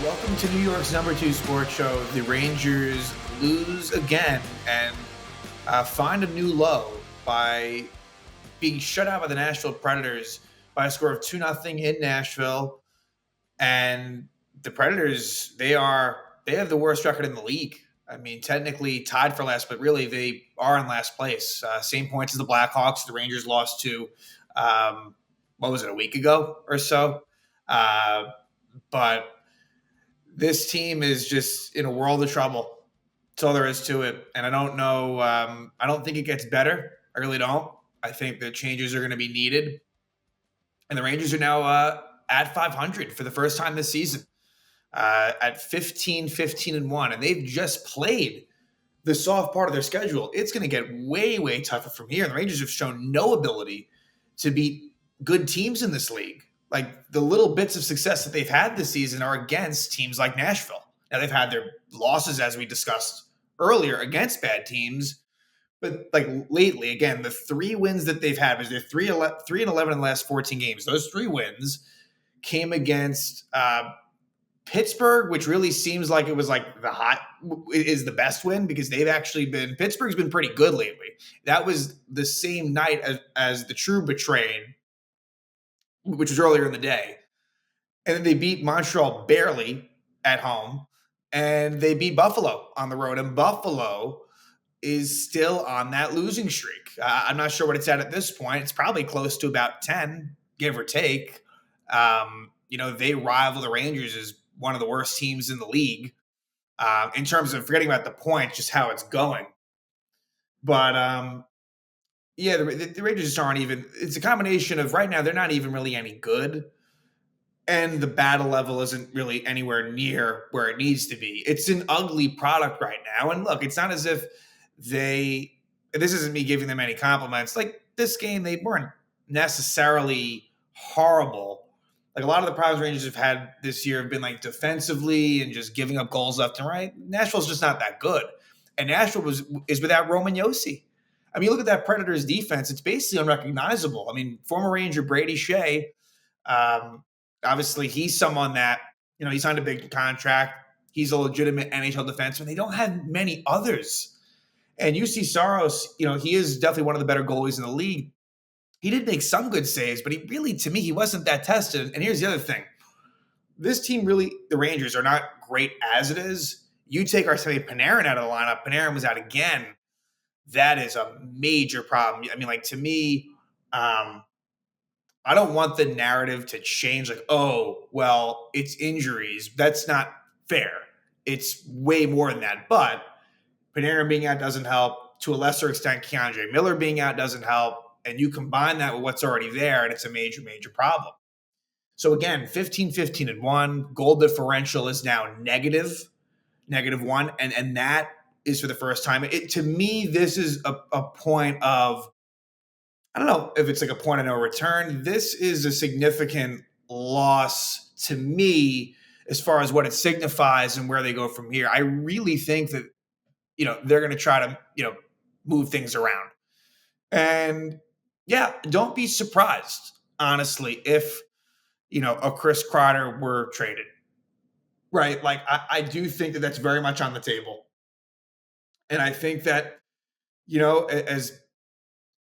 Welcome to New York's #2 sports show. The Rangers lose again and find a new low by being shut out by the Nashville Predators by a score of 2-0 in Nashville. And the Predators, they have the worst record in the league. I mean, technically tied for last, but really they are in last place. Same points as the Blackhawks. The Rangers lost to, what was it, a week ago or so? But this team is just in a world of trouble. That's all there is to it. And I don't know. I don't think it gets better. I really don't. I think the changes are going to be needed. And the Rangers are now at 500 for the first time this season, at 15-15-1. And they've just played the soft part of their schedule. It's going to get way, way tougher from here. And the Rangers have shown no ability to beat good teams in this league. Like, the little bits of success that they've had this season are against teams like Nashville. Now, they've had their losses, as we discussed earlier, against bad teams. But like lately, again, the 3 wins that they've had is they're 3-11 in the last 14 games. Those 3 wins came against Pittsburgh, which really seems like it was like is the best win, because Pittsburgh's been pretty good lately. That was the same night as the true betrayed, which was earlier in the day. And then they beat Montreal barely at home, and they beat Buffalo on the road. And Buffalo is still on that losing streak. I'm not sure what it's at this point. It's probably close to about 10, give or take. They rival the Rangers as one of the worst teams in the league in terms of, forgetting about the points, just how it's going. But the Rangers just aren't even. It's a combination of, right now, they're not even really any good, and the battle level isn't really anywhere near where it needs to be. It's an ugly product right now. And look, it's not as if this isn't me giving them any compliments. Like, this game, they weren't necessarily horrible. Like, a lot of the problems Rangers have had this year have been like defensively and just giving up goals left and right. Nashville's just not that good. And Nashville is without Roman Josi. I mean, look at that Predators defense. It's basically unrecognizable. I mean, former Ranger Brady Shea, obviously he's someone that, he signed a big contract. He's a legitimate NHL defenseman. They don't have many others. And UC Saros, he is definitely one of the better goalies in the league. He did make some good saves, but to me, he wasn't that tested. And here's the other thing. This team the Rangers, are not great as it is. You take Artemi Panarin out of the lineup. Panarin was out again. That is a major problem. I mean, like, to me, I don't want the narrative to change. Like, oh, well, it's injuries. That's not fair. It's way more than that. But Panarin being out doesn't help. To a lesser extent, Keandre Miller being out doesn't help. And you combine that with what's already there, and it's a major, major problem. So again, 15-15-1. Goal differential is now -1. And that is for the first time. To me, this is a point of, I don't know if it's like a point of no return. This is a significant loss to me as far as what it signifies and where they go from here. I really think that, they're going to try to, move things around. And yeah, don't be surprised, honestly, if, a Chris Kreider were traded, right? Like, I do think that that's very much on the table. And I think that, as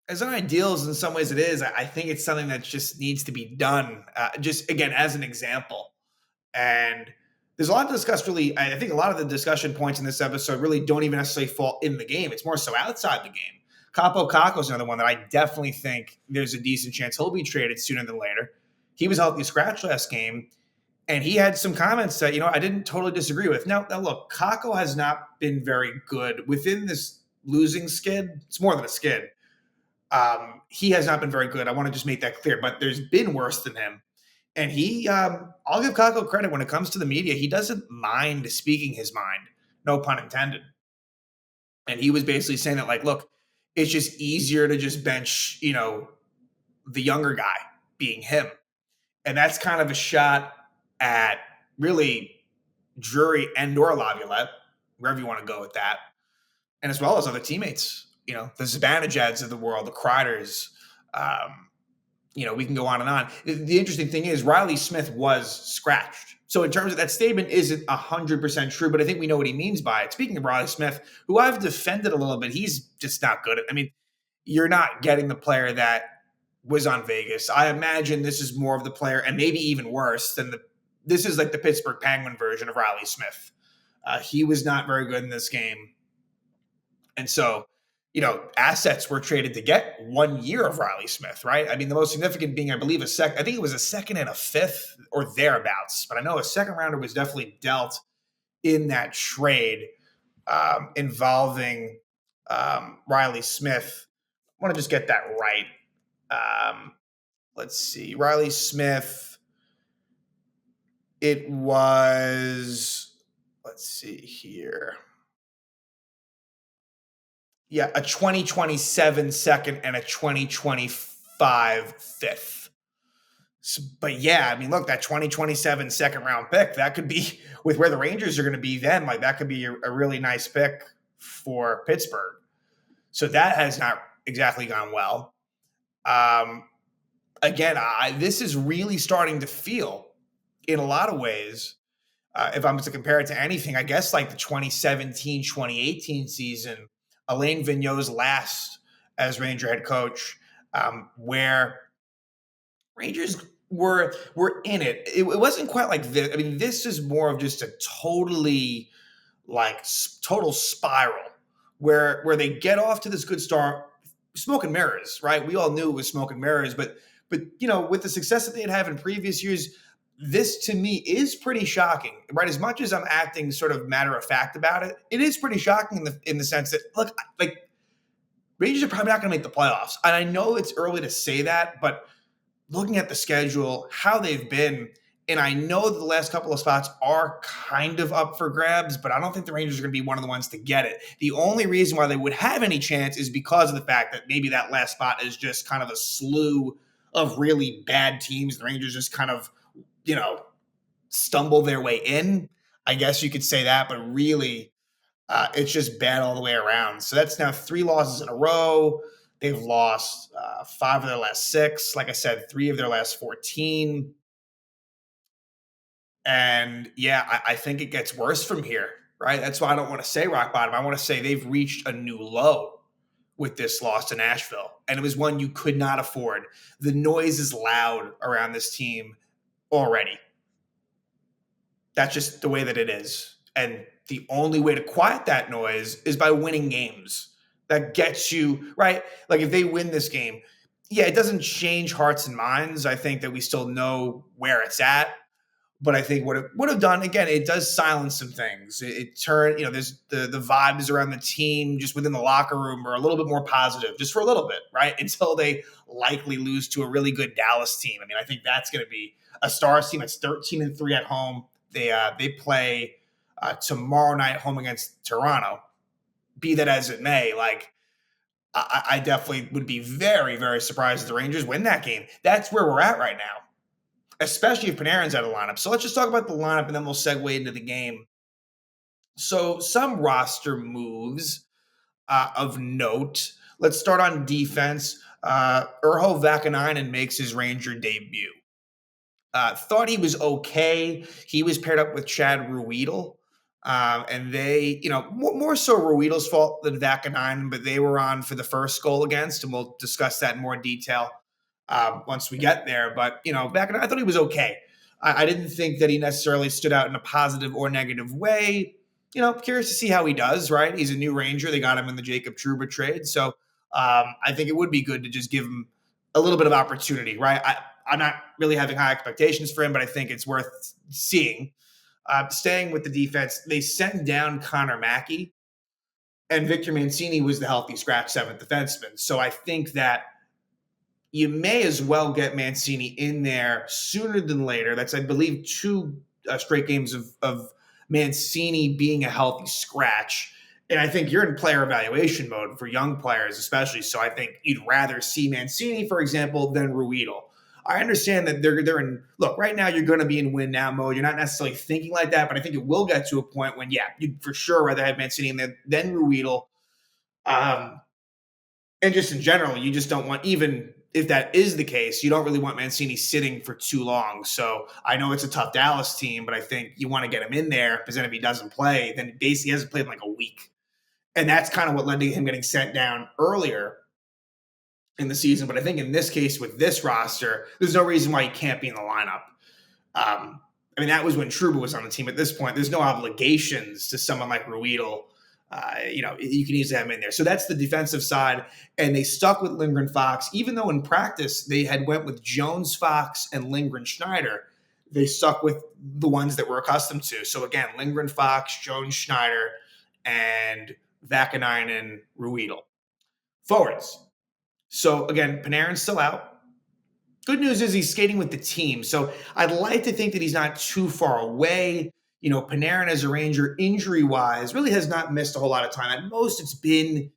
unideal as in some ways it is, I think it's something that just needs to be done, just, again, as an example. And there's a lot to discuss, really. I think a lot of the discussion points in this episode really don't even necessarily fall in the game. It's more so outside the game. Kaapo Kakko's another one that I definitely think there's a decent chance he'll be traded sooner than later. He was healthy scratch last game, and he had some comments that, I didn't totally disagree with. Now look, Kakko has not been very good within this losing skid. It's more than a skid. He has not been very good. I want to just make that clear, but there's been worse than him. And I'll give Kakko credit when it comes to the media. He doesn't mind speaking his mind, no pun intended. And he was basically saying that, like, look, it's just easier to just bench, the younger guy, being him. And that's kind of a shot at really Drury and or Laviolette, wherever you want to go with that. And as well as other teammates, the Zibanejads of the world, the Kreiders, we can go on and on. The interesting thing is Riley Smith was scratched. So in terms of that statement isn't 100% true, but I think we know what he means by it. Speaking of Riley Smith, who I've defended a little bit, he's just not good. I mean, you're not getting the player that was on Vegas. I imagine this is more of the player, and maybe even worse than this is like the Pittsburgh Penguin version of Riley Smith. He was not very good in this game. And so, assets were traded to get 1 year of Riley Smith, right? I mean, the most significant being, I believe, I think it was a second and a fifth or thereabouts. But I know a second rounder was definitely dealt in that trade involving Riley Smith. I want to just get that right. Let's see. Riley Smith, it was, let's see here. Yeah, a 2027 second and a 2025 fifth. But yeah, I mean, look, that 2027 second round pick, that could be with where the Rangers are going to be then, like that could be a really nice pick for Pittsburgh. So that has not exactly gone well. Again, this is really starting to feel in a lot of ways, if I'm to compare it to anything, I guess like the 2017, 2018 season, Alain Vigneault's last as Ranger head coach, where Rangers were in it. It wasn't quite like this. I mean, this is more of just a total spiral where they get off to this good start, smoke and mirrors, right? We all knew it was smoke and mirrors, but with the success that they'd have in previous years, this to me is pretty shocking, right? As much as I'm acting sort of matter of fact about it, it is pretty shocking in the sense that, look, like Rangers are probably not going to make the playoffs. And I know it's early to say that, but looking at the schedule, how they've been, and I know that the last couple of spots are kind of up for grabs, but I don't think the Rangers are going to be one of the ones to get it. The only reason why they would have any chance is because of the fact that maybe that last spot is just kind of a slew of really bad teams. The Rangers just kind of, stumble their way in. I guess you could say that, but really, it's just bad all the way around. So that's now 3 losses in a row. They've lost 5 of their last 6. Like I said, 3 of their last 14. And yeah, I think it gets worse from here, right? That's why I don't want to say rock bottom. I want to say they've reached a new low with this loss to Nashville. And it was one you could not afford. The noise is loud around this team already. That's just the way that it is. And the only way to quiet that noise is by winning games. That gets you, right? Like if they win this game, yeah, it doesn't change hearts and minds. I think that we still know where it's at. But I think what it would have done, again, it does silence some things. It turned, there's the vibes around the team just within the locker room are a little bit more positive, just for a little bit, right? Until they likely lose to a really good Dallas team. I mean, I think that's going to be a Stars team that's 13-3 at home. They play tomorrow night home against Toronto. Be that as it may, like I definitely would be very, very surprised if the Rangers win that game. That's where we're at right now, especially if Panarin's out of the lineup. So let's just talk about the lineup, and then we'll segue into the game. So some roster moves of note. Let's start on defense. Urho Vakanainen makes his Ranger debut. Thought he was okay. He was paired up with Chad Ruedel. And they, more so Ruedel's fault than Vakanainen, but they were on for the first goal against, and we'll discuss that in more detail once we get there. But, Vakanainen, I thought he was okay. I didn't think that he necessarily stood out in a positive or negative way. Curious to see how he does, right? He's a new Ranger. They got him in the Jacob Trouba trade. So I think it would be good to just give him a little bit of opportunity, right? I'm not really having high expectations for him, but I think it's worth seeing. Staying with the defense, they sent down Connor Mackey, and Victor Mancini was the healthy scratch 7th defenseman. So I think that you may as well get Mancini in there sooner than later. That's, I believe, 2 straight games of Mancini being a healthy scratch. And I think you're in player evaluation mode for young players, especially. So I think you'd rather see Mancini, for example, than Ruedel. I understand that they're in. Look, right now you're going to be in win now mode. You're not necessarily thinking like that, but I think it will get to a point when, yeah, you'd for sure rather have Mancini than Ruedel. And just in general, you just don't want, even if that is the case, you don't really want Mancini sitting for too long. So I know it's a tough Dallas team, but I think you want to get him in there because then if he doesn't play, then basically he hasn't played in like a week. And that's kind of what led to him getting sent down earlier in the season. But I think in this case with this roster, there's no reason why he can't be in the lineup. I mean, that was when Trouba was on the team. At this point, there's no obligations to someone like Ruedel. You can easily have him in there. So that's the defensive side. And they stuck with Lindgren Fox, even though in practice they had went with Jones Fox and Lindgren Schneider. They stuck with the ones that we're accustomed to. So again, Lindgren Fox, Jones Schneider, and Vakanainen Ruedel. Forwards. So again, Panarin's still out. Good news is he's skating with the team. So I'd like to think that he's not too far away. Panarin as a Ranger, injury-wise, really has not missed a whole lot of time. At most, it's been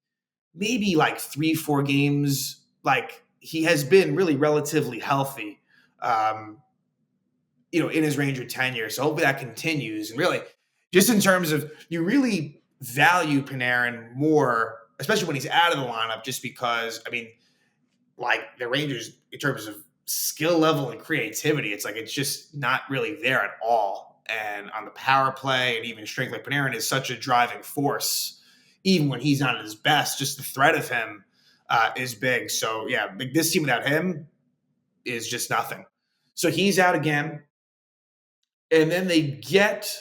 maybe like 3-4 games. Like, he has been really relatively healthy, in his Ranger tenure. So hopefully that continues. And really, just in terms of, you really value Panarin more, especially when he's out of the lineup, just because, like the Rangers, in terms of skill level and creativity, it's just not really there at all. And on the power play and even strength, like Panarin is such a driving force, even when he's not at his best. Just the threat of him is big. So yeah, this team without him is just nothing. So he's out again, and then they get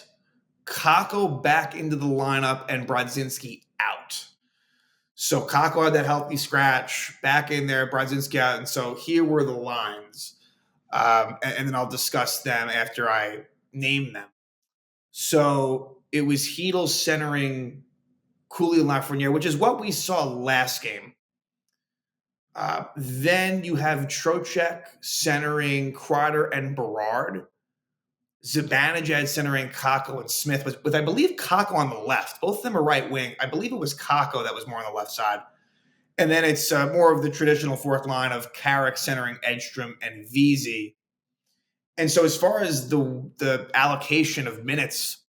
Kakko back into the lineup and Brodzinski out. So Kakko had that healthy scratch back in there, Brodzinski out. And so here were the lines. And then I'll discuss them after I name them. So it was Hedl centering Cooley and Lafreniere, which is what we saw last game. Then you have Trocheck centering Kreider and Berard. Zibanejad centering Kakko and Smith, with I believe Kakko on the left. Both of them are right wing. I believe it was Kakko that was more on the left side. And then it's more of the traditional fourth line of Carrick centering Edstrom and Vesey. And so as far as the allocation of minutes,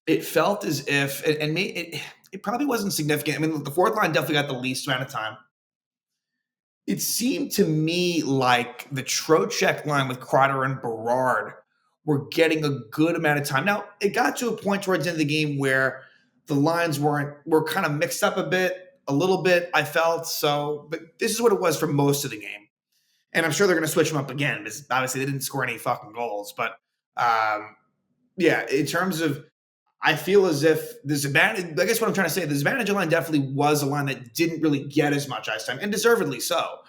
it felt as if, and it probably wasn't significant. The fourth line definitely got the least amount of time. It seemed to me like the Trocheck line with Kreider and Berard were getting a good amount of time. Now, it got to a point towards the end of the game where the lines were kind of mixed up a little bit, I felt. So, but this is what it was for most of the game. And I'm sure they're going to switch them up again because obviously they didn't score any fucking goals. But in terms of, I feel as if I guess what I'm trying to say, the Zibanejad line definitely was a line that didn't really get as much ice time, and deservedly so.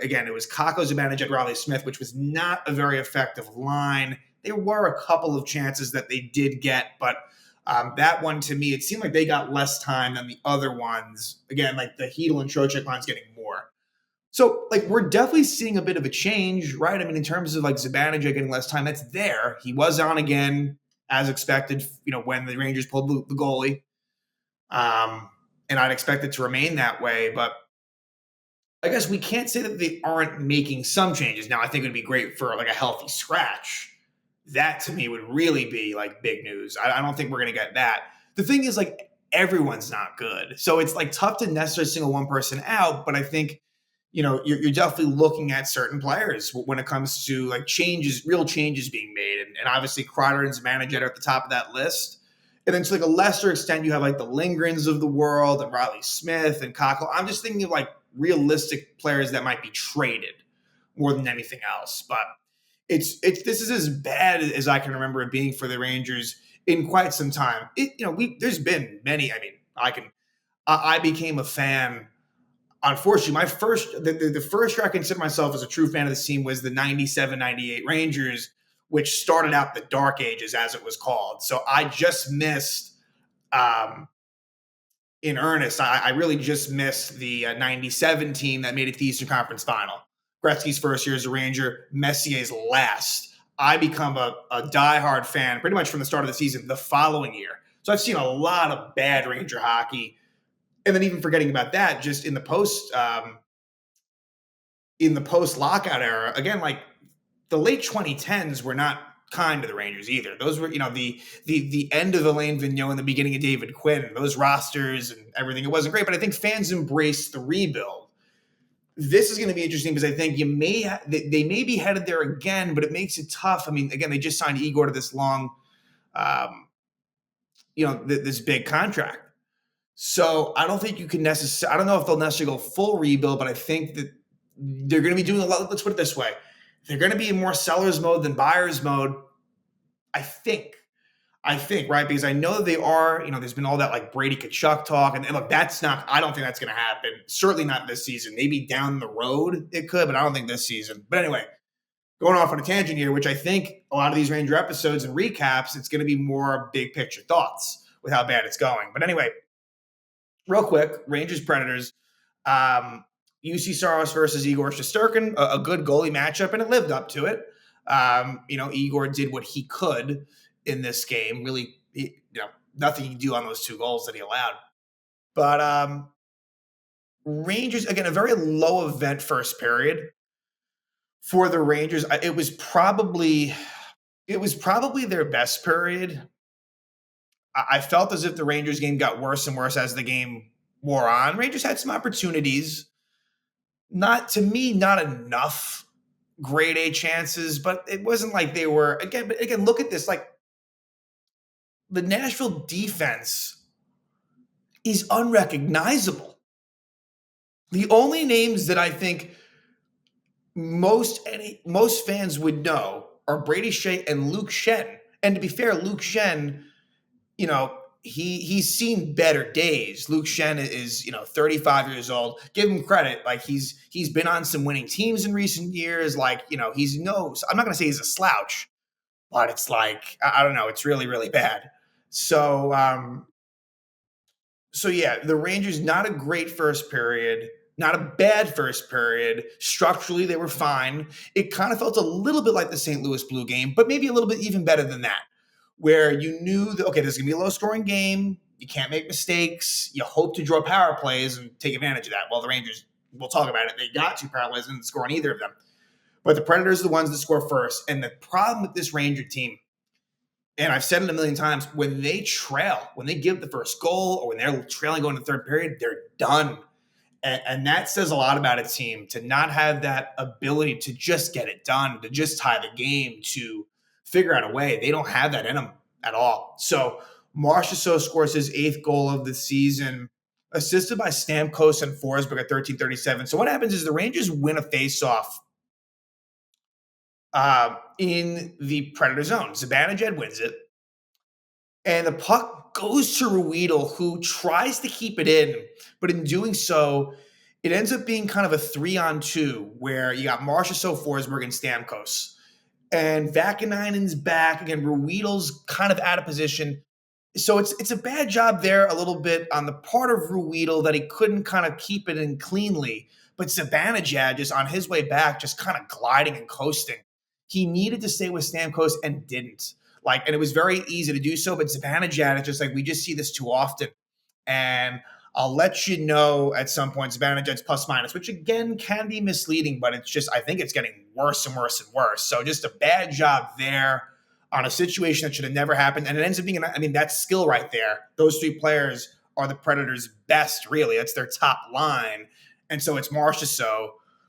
Again, it was Kakko, Zibanejad, Riley Smith, which was not a very effective line. There were a couple of chances that they did get, but that one, to me, it seemed like they got less time than the other ones. Again, like the Hedl and Trocheck lines getting more. So, we're definitely seeing a bit of a change, right? In terms of, Zibanejad getting less time, that's there. He was on again, as expected, when the Rangers pulled the goalie. And I'd expect it to remain that way. But I guess we can't say that they aren't making some changes. Now, I think it would be great for, a healthy scratch. That, to me, would really be, big news. I don't think we're going to get that. The thing is, everyone's not good. So it's, tough to necessarily single one person out. But I think, you're definitely looking at certain players when it comes to real changes being made. And obviously Kreider and Zibanejad are at the top of that list. And then to a lesser extent, you have the Lindgrens of the world and Riley Smith and Kakko. I'm just thinking of realistic players that might be traded more than anything else. But this is as bad as I can remember it being for the Rangers in quite some time. There's been many. I became a fan. Unfortunately, the first year I consider myself as a true fan of this team was the 97-98 Rangers, which started out the Dark Ages, as it was called. So I just missed, in earnest, I really just missed the 97 team that made it to the Eastern Conference Final. Gretzky's first year as a Ranger, Messier's last. I become a diehard fan pretty much from the start of the season the following year. So I've seen a lot of bad Ranger hockey. And then even forgetting about that, just in the post lockout era, again, the late 2010s were not kind to the Rangers either. Those were, the end of Alain Vigneault and the beginning of David Quinn, those rosters and everything. It wasn't great, but I think fans embraced the rebuild. This is going to be interesting because I think they may be headed there again, but it makes it tough. I mean, again, they just signed Igor to this long, um, this big contract. So I don't think you can necessarily. I don't know if they'll necessarily go full rebuild, but I think that they're going to be doing a lot. Let's put it this way: they're going to be in more sellers mode than buyers mode. I think. Right, because I know they are. There's been all that like Brady Kachuk talk, and look, that's not. I don't think that's going to happen. Certainly not this season. Maybe down the road it could, but I don't think this season. But anyway, going off on a tangent here, which I think a lot of these Ranger episodes and recaps, it's going to be more big picture thoughts with how bad it's going. But anyway, real quick, Rangers Predators. UC Saros versus Igor Shesterkin, a good goalie matchup, and it lived up to it. Igor did what he could in this game. Really, nothing you can do on those 2 goals that he allowed. But Rangers, again, a very low event first period for the Rangers. It was probably their best period. I felt as if the Rangers game got worse and worse as the game wore on. Rangers had some opportunities. Not enough grade A chances, but it wasn't like they were again. But again, look at this. Like the Nashville defense is unrecognizable. The only names that I think most fans would know are Brady Shea and Luke Shen. And to be fair, Luke Shen, he's seen better days. Luke Shen is 35 years old. Give him credit. Like he's been on some winning teams in recent years. Like he's I'm not going to say he's a slouch, but it's like I don't know. It's really really bad. So yeah, the Rangers not a great first period. Not a bad first period. Structurally, they were fine. It kind of felt a little bit like the St. Louis Blue game, but maybe a little bit even better than that, where you knew that, okay, this is going to be a low-scoring game. You can't make mistakes. You hope to draw power plays and take advantage of that. Well, the Rangers, we'll talk about it. They got 2 power plays and didn't score on either of them. But the Predators are the ones that score first. And the problem with this Ranger team, and I've said it a million times, when they trail, when they give the first goal or when they're trailing going to the third period, they're done. And that says a lot about a team to not have that ability to just get it done, to just tie the game, to figure out a way. They don't have that in them at all. So Marchessault scores his 8th goal of the season, assisted by Stamkos and Forsberg at 13:37. So what happens is the Rangers win a faceoff in the Predator zone. Zibanejad wins it. And the puck goes to Ruedel, who tries to keep it in, but in doing so, it ends up being kind of a 3-on-2 where you got Marchessault, Forsberg, and Stamkos. And Vakanainen's back. Again, Ruedel's kind of out of position. So it's a bad job there a little bit on the part of Ruedel that he couldn't kind of keep it in cleanly. But Zibanejad, just on his way back, just kind of gliding and coasting. He needed to stay with Stamkos and didn't. And it was very easy to do so, but Zibanejad, it's just like we just see this too often. And I'll let you know at some point Zibanejad's plus minus, which again can be misleading, but it's just I think it's getting worse and worse and worse. So just a bad job there on a situation that should have never happened. And it ends up being, that's skill right there. Those 3 players are the Predators' best, really. That's their top line. And so it's Marchessault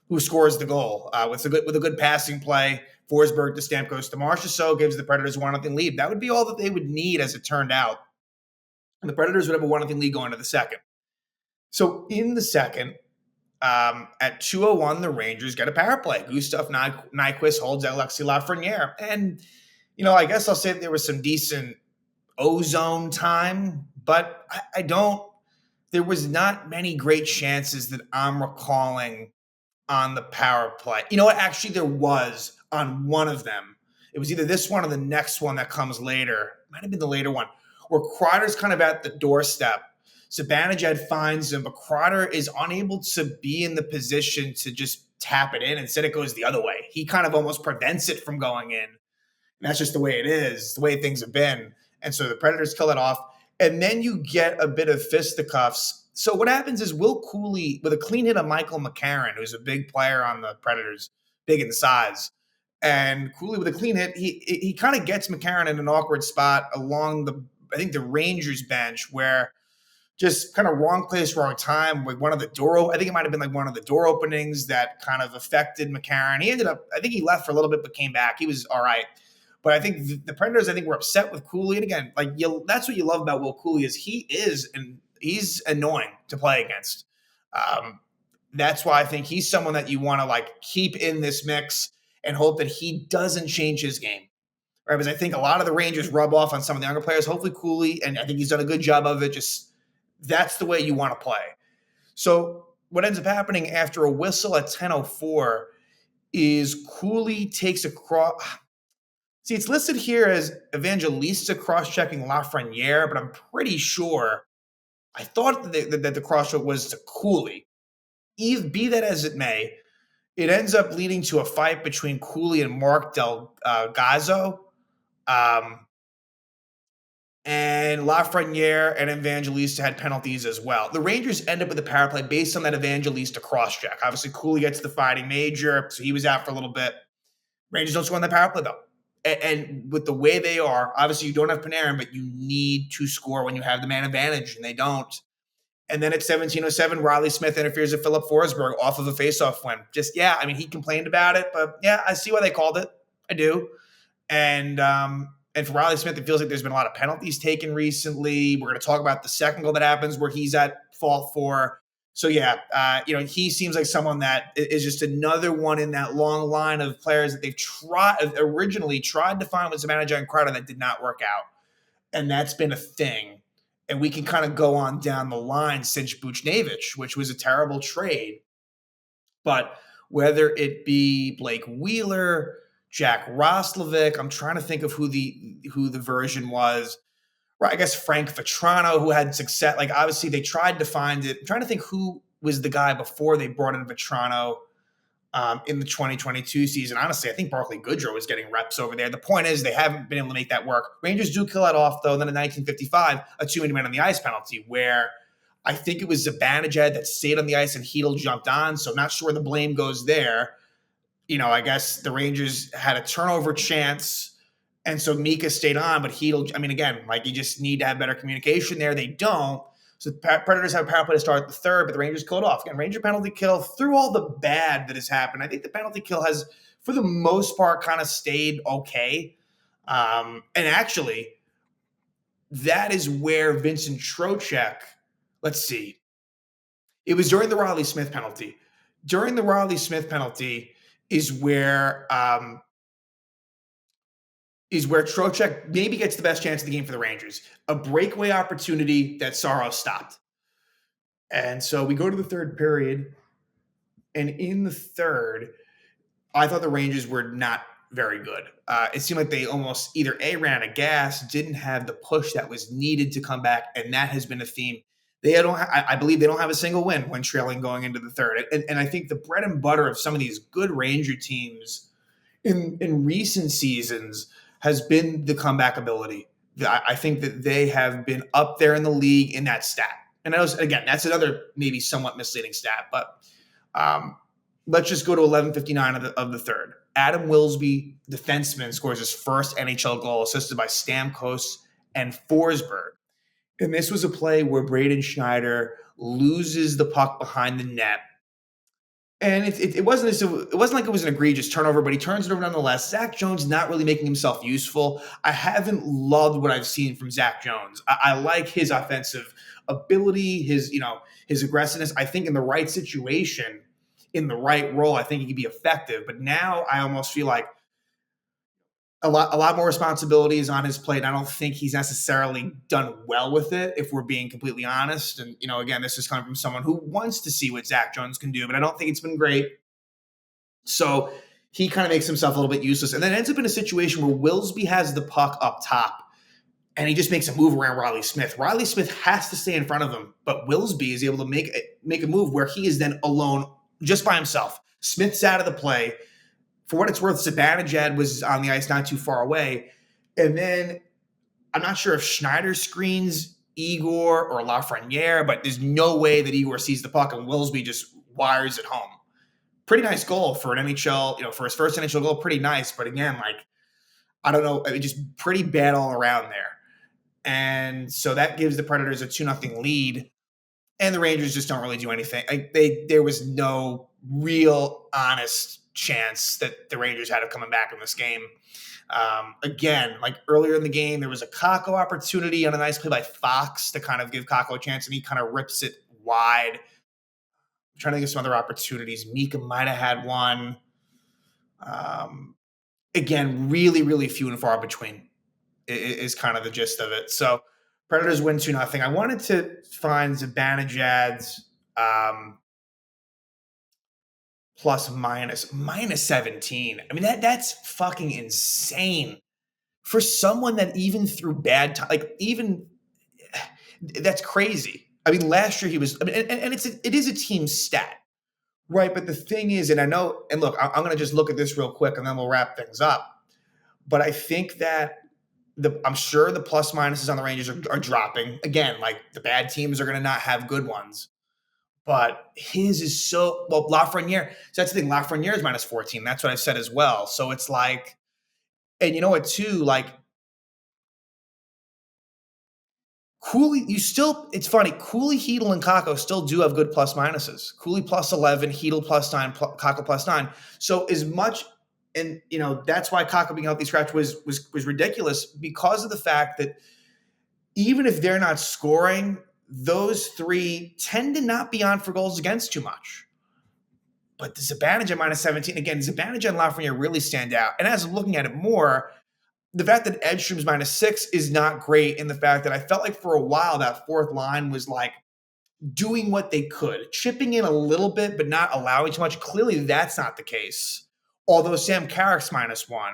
who scores the goal with a good passing play. Forsberg to Stamkos to Marchessault gives the Predators 1-0 lead. That would be all that they would need as it turned out. And the Predators would have a 1-0 lead going to the second. So in the second, at 2:01, the Rangers get a power play. Gustav Nyquist holds Alexis Lafreniere. And, I guess I'll say that there was some decent ozone time, but there was not many great chances that I'm recalling on the power play. You know what? Actually, there was on one of them. It was either this one or the next one that comes later. It might have been the later one, where Kreider's kind of at the doorstep. Zibanejad finds him, but Kreider is unable to be in the position to just tap it in. Instead, it goes the other way. He kind of almost prevents it from going in. And that's just the way it is, the way things have been. And so the Predators kill it off. And then you get a bit of fisticuffs. So what happens is Will Cooley, with a clean hit of Michael McCarron, who's a big player on the Predators, big in size, and Cooley with a clean hit, he kind of gets McCarron in an awkward spot along the Rangers bench where just kind of wrong place, wrong time. Like I think it might have been like one of the door openings that kind of affected McCarron. I think he left for a little bit, but came back. He was all right. But I think the Predators, I think, were upset with Cooley. And again, that's what you love about Will Cooley is he's annoying to play against. That's why I think he's someone that you want to like keep in this mix and hope that he doesn't change his game. Right? Because I think a lot of the Rangers rub off on some of the younger players. Hopefully Cooley, and I think he's done a good job of it. Just that's the way you want to play. So what ends up happening after a whistle at 10:04 is Cooley takes a cross. See, it's listed here as Evangelista cross-checking Lafreniere, but I'm pretty sure I thought that the cross-check was to Cooley. Be that as it may, it ends up leading to a fight between Cooley and Mark Del Gazzo. And Lafreniere and Evangelista had penalties as well. The Rangers end up with a power play based on that Evangelista cross-check. Obviously, Cooley gets the fighting major, so he was out for a little bit. Rangers don't score on that power play, though. And with the way they are, obviously you don't have Panarin, but you need to score when you have the man advantage, and they don't. And then at 17:07, Riley Smith interferes with Philip Forsberg off of a faceoff win. He complained about it, but yeah, I see why they called it. I do. And for Riley Smith, it feels like there's been a lot of penalties taken recently. We're going to talk about the second goal that happens where he's at fault for. So, he seems like someone that is just another one in that long line of players that they've originally tried to find with Zibanejad and Crowder that did not work out. And that's been a thing. And we can kind of go on down the line since Buchnevich, which was a terrible trade. But whether it be Blake Wheeler, Jack Roslovic, I'm trying to think of who the version was. Right, I guess Frank Vetrano, who had success. Like, obviously, they tried to find it. I'm trying to think who was the guy before they brought in Vetrano in the 2022 season. Honestly, I think Barclay Goodrow was getting reps over there. The point is they haven't been able to make that work. Rangers do kill that off, though. And then in 1955, a 2-minute man on the ice penalty where I think it was Zibanejad that stayed on the ice and Hedl jumped on. So I'm not sure the blame goes there. I guess the Rangers had a turnover chance. And so Mika stayed on, but Hedl, you just need to have better communication there. They don't. So the Predators have a power play to start the third, but the Rangers kill it off. Again, Ranger penalty kill, through all the bad that has happened, I think the penalty kill has, for the most part, kind of stayed okay. And actually, that is where Vincent Trocheck, let's see. It was during the Riley Smith penalty. During the Riley Smith penalty is where Trocheck maybe gets the best chance of the game for the Rangers. A breakaway opportunity that Saros stopped. And so we go to the third period, and in the third, I thought the Rangers were not very good. It seemed like they almost either ran out of gas, didn't have the push that was needed to come back, and that has been a theme. I believe they don't have a single win when trailing going into the third. And I think the bread and butter of some of these good Ranger teams in recent seasons has been the comeback ability. I think that they have been up there in the league in that stat. And again, that's another maybe somewhat misleading stat, but let's just go to 11:59 of the third. Adam Wilsby, defenseman, scores his first NHL goal, assisted by Stamkos and Forsberg. And this was a play where Braden Schneider loses the puck behind the net. And it wasn't like it was an egregious turnover, but he turns it over nonetheless. Zach Jones not really making himself useful. I haven't loved what I've seen from Zach Jones. I like his offensive ability, his aggressiveness. I think in the right situation, in the right role, I think he could be effective. But now I almost feel like a lot more responsibilities on his plate. I don't think he's necessarily done well with it, if we're being completely honest. And, again, this is coming from someone who wants to see what Zach Jones can do, but I don't think it's been great. So he kind of makes himself a little bit useless. And then ends up in a situation where Wilsby has the puck up top, and he just makes a move around Riley Smith. Riley Smith has to stay in front of him, but Wilsby is able to make a move where he is then alone, just by himself. Smith's out of the play. For what it's worth, Zibanejad was on the ice not too far away. And then I'm not sure if Schneider screens Igor or Lafreniere, but there's no way that Igor sees the puck and Wilsby just wires it home. Pretty nice goal for an NHL, for his first NHL goal, pretty nice. But again, I don't know, just pretty bad all around there. And so that gives the Predators a 2-0 lead. And the Rangers just don't really do anything. There was no real honest chance that the Rangers had of coming back in this game. Again, like earlier in the game, there was a Kakko opportunity on a nice play by Fox to kind of give Kakko a chance, and he kind of rips it wide. I'm trying to think of some other opportunities. Mika might have had one. Again, really, really few and far between is kind of the gist of it. So Predators win 2-0. I wanted to find Zibanejad's plus minus 17. I mean, that's fucking insane for someone that even through bad time, like even that's crazy. I mean, last year he was, I mean, and it is a team stat, right? But the thing is, and I know, and look, I'm going to just look at this real quick and then we'll wrap things up. But I think that I'm sure the plus minuses on the Rangers are dropping. Again, like the bad teams are going to not have good ones. But his is so, well, Lafreniere. So that's the thing. Lafreniere is minus 14. That's what I've said as well. So it's like, and you know what, too? Like, Cooley, it's funny. Cooley, Hedl, and Kakko still do have good plus minuses. Cooley plus 11, Hedl plus 9, Kakko plus 9. So as much, and that's why Kakko being healthy scratch was ridiculous, because of the fact that even if they're not scoring, those three tend to not be on for goals against too much. But the Zibanejad minus 17, again, Zibanejad and Lafreniere really stand out. And as I'm looking at it more, the fact that Edstrom's minus 6 is not great, in the fact that I felt like for a while that fourth line was like doing what they could, chipping in a little bit, but not allowing too much. Clearly, that's not the case. Although Sam Carrick's minus 1,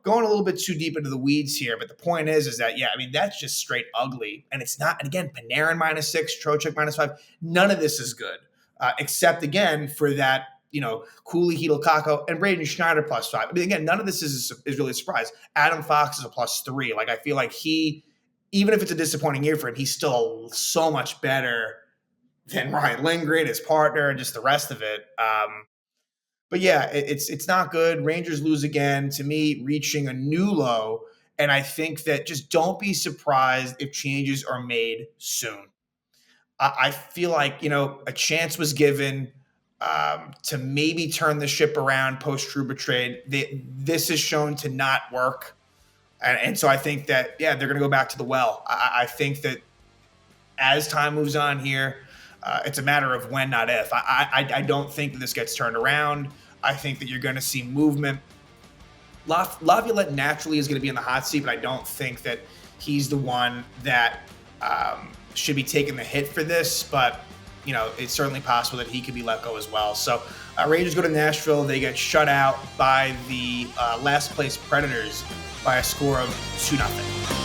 going a little bit too deep into the weeds here. But the point is that, yeah, I mean, that's just straight ugly. And it's not, and again, Panarin minus 6, Trocheck minus 5. None of this is good, except, again, for that, Cooley, Hedl, Kakko, and Braden Schneider plus 5. I mean, again, none of this is really a surprise. Adam Fox is a plus 3. Like, I feel like even if it's a disappointing year for him, he's still so much better than Ryan Lindgren, his partner, and just the rest of it. But yeah, it's not good. Rangers lose again, to me, reaching a new low. And I think that just don't be surprised if changes are made soon. I feel like, a chance was given to maybe turn the ship around post-Trouba trade. This is shown to not work. And so I think that, yeah, they're going to go back to the well. I think that as time moves on here, it's a matter of when, not if. I don't think that this gets turned around. I think that you're going to see movement. Laviolette naturally is going to be in the hot seat, but I don't think that he's the one that should be taking the hit for this. But, it's certainly possible that he could be let go as well. So Rangers go to Nashville. They get shut out by the last place Predators by a score of 2-0.